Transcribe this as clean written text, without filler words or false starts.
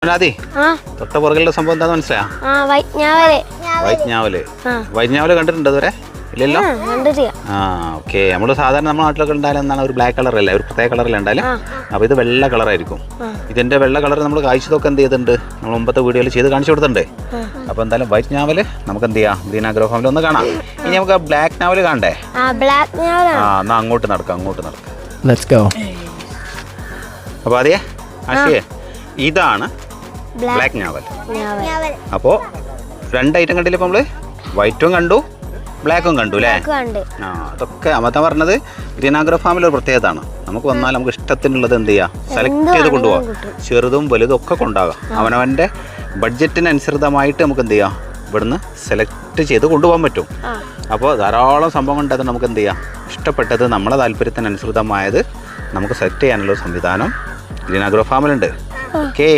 അതെ തൊട്ട പുറകിലുള്ള സംഭവം എന്താന്ന് മനസ്സിലാ? വൈറ്റ് ഞാവല് കണ്ടിട്ടുണ്ട് അതുവരെ? ഇല്ലല്ലോ. ആ ഓക്കെ. നമ്മള് സാധാരണ നമ്മുടെ നാട്ടിലൊക്കെ ഉണ്ടായാലും എന്താണ് ഒരു ബ്ലാക്ക് കളർ അല്ലേ, ഒരു പ്രത്യേക കളറിൽ ഉണ്ടായാലും. അപ്പൊ ഇത് വെള്ള കളറായിരിക്കും. ഇതിന്റെ വെള്ള കളർ നമ്മൾ കാഴ്ചതൊക്കെ എന്ത് ചെയ്തിട്ടുണ്ട്, നമ്മൾ മുമ്പത്തെ വീഡിയോയിൽ ചെയ്ത് കാണിച്ചു കൊടുത്തിട്ടുണ്ട്. അപ്പൊ എന്തായാലും വൈറ്റ് ഞാവല് നമുക്ക് എന്ത് ചെയ്യാം, ഗ്രീൻ ആഗ്രോ ഫാമിൽ ഒന്ന് കാണാം. ഇനി നമുക്ക് ബ്ലാക്ക് നാവല് കാണണ്ടേ? എന്നാ അങ്ങോട്ട് നടക്കാം. അപ്പൊ അതെ ആശയേ, ഇതാണ് ബ്ലാക്ക് ഞാവൽ. അപ്പോൾ രണ്ട് ഐറ്റം കണ്ടില്ല ഇപ്പം നമ്മള്, വൈറ്റും കണ്ടു ബ്ലാക്കും കണ്ടു അല്ലേ? ആ അതൊക്കെ അമത പറഞ്ഞത് ഗ്രീൻ ആഗ്രോ ഫാമിൽ ഒരു പ്രത്യേകതയാണ്. നമുക്ക് വന്നാൽ നമുക്ക് ഇഷ്ടത്തിനുള്ളത് എന്ത് ചെയ്യാം, സെലക്ട് ചെയ്ത് കൊണ്ടുപോകാം. ചെറുതും വലുതും ഒക്കെ കൊണ്ടാകാം. അവനവൻ്റെ ബഡ്ജറ്റിനനുസൃതമായിട്ട് നമുക്ക് എന്ത് ചെയ്യാം, ഇവിടുന്ന് സെലക്ട് ചെയ്ത് കൊണ്ടുപോകാൻ പറ്റും. അപ്പോൾ ധാരാളം സംഭവം ഉണ്ടത് നമുക്ക് എന്ത് ചെയ്യാം, ഇഷ്ടപ്പെട്ടത് നമ്മളെ താല്പര്യത്തിനനുസൃതമായത് നമുക്ക് സെലക്ട് ചെയ്യാനുള്ള സംവിധാനം ഗ്രീൻ ആഗ്രോ ഫാമിലുണ്ട്. ഓക്കേ.